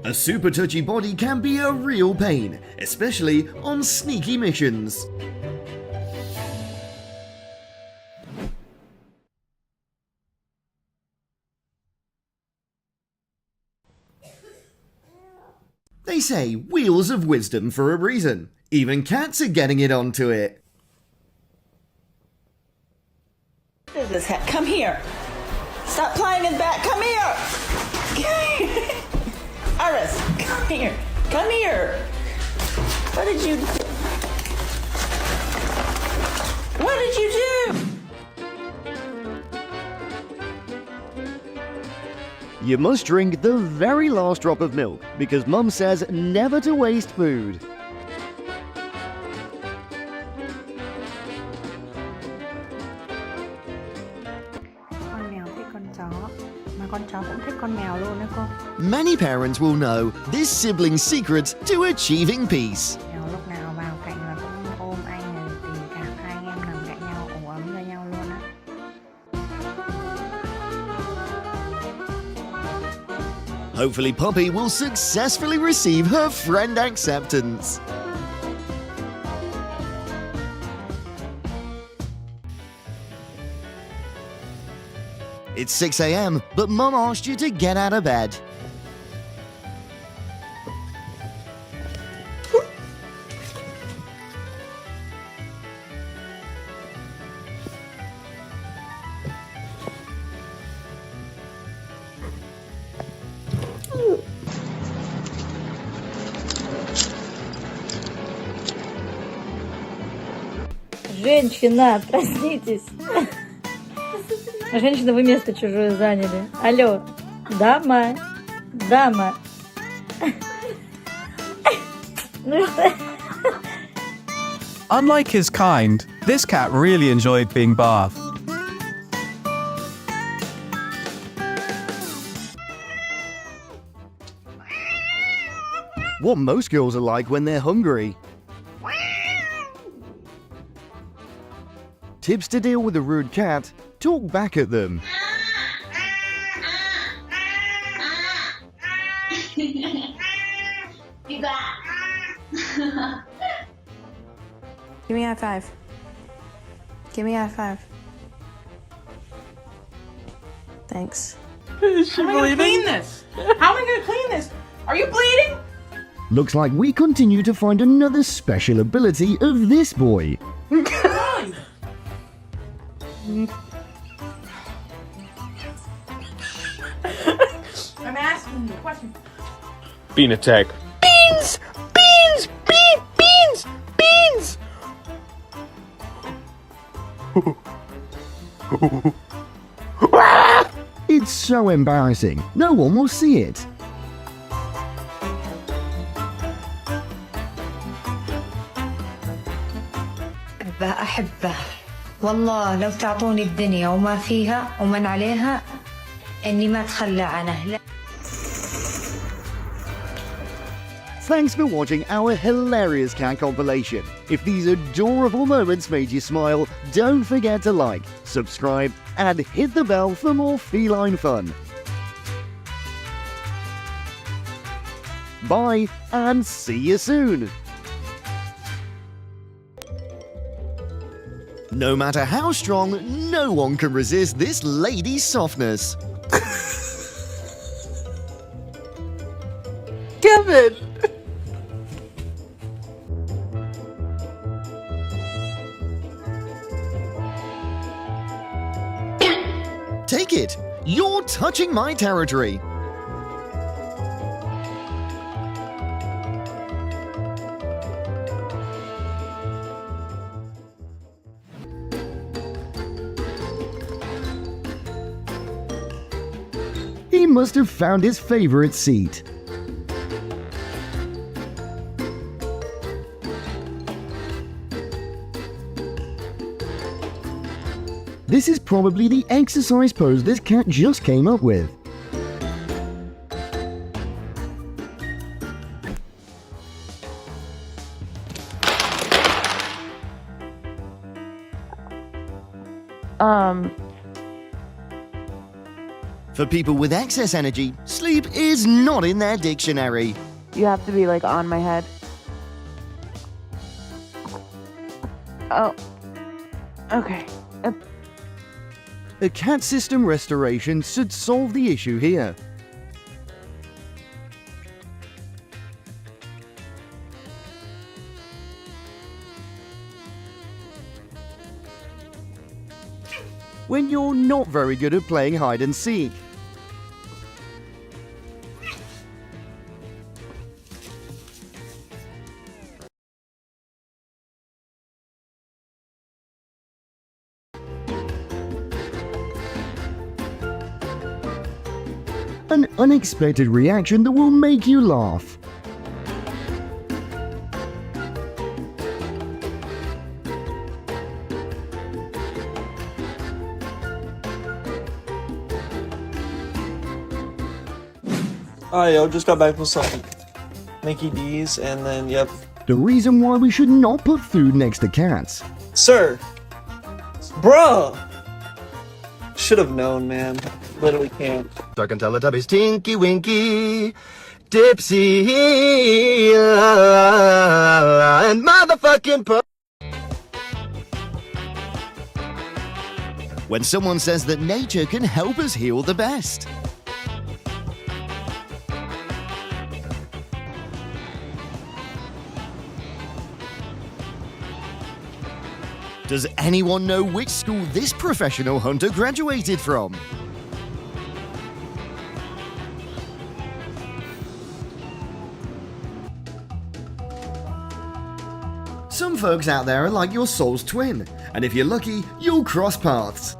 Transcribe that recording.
A super touchy body can be a real pain, especially on sneaky missions. They say wheels of wisdom for a reason. Even cats are getting it onto it. What is this hat? Come here. Stop playing in the back. Come here. Iris, come here. Come here. What did you do? What did you do? You must drink the very last drop of milk because Mum says never to waste food. Con mèo thích con chó, mà con chó cũng thích con mèo luôn đấy cô. Many parents will know this sibling's secret to achieving peace. Mèo lúc nào vào cạnh là cũng ôm anh rồi tình cảm hai anh em nằm cạnh nhau ủ ấm cho nhau luôn á. Hopefully Poppy will successfully receive her friend acceptance. It's 6 a.m, but Mum asked you to get out of bed. Женщина, проснитесь. Женщина, вы место чужое заняли. Алло, дама, дама. Ну что? Unlike his kind, this cat really enjoyed being bathed. What most girls are like when they're hungry. Tips to deal with a rude cat: talk back at them. Give me a high five. Give me a high five. Thanks. How am I going to clean this? How am I going to clean this? Are you bleeding? Looks like we continue to find another special ability of this boy. I'm asking you a question. Bean attack. Beans! Beans! Beans! Beans! It's so embarrassing. No one will see it. أحبه والله لو تعطوني الدنيا وما فيها ومن عليها إني ما أتخلى عنه. لا. Thanks for watching our hilarious cat compilation. If these adorable moments made you smile, don't forget to like, subscribe, and hit the bell for more feline fun. Bye, and see you soon! No matter how strong, no one can resist this lady's softness. Kevin! Take it! You're touching my territory! He must have found his favorite seat. This is probably the exercise pose this cat just came up with. For people with excess energy, sleep is not in their dictionary. You have to be like on my head. Oh. Okay. A cat system restoration should solve the issue here. When you're not very good at playing hide and seek. An unexpected reaction that will make you laugh. Oh, yo, just got back with some Mickey D's, and then, yep. The reason why we should not put food next to cats. Sir! Bruh! Should have known, man. Literally can't. Dark and Teletubbies, Tinky Winky, Dipsy, and motherfucking When someone says that nature can help us heal the best. Does anyone know which school this professional hunter graduated from? Some folks out there are like your soul's twin, and if you're lucky, you'll cross paths.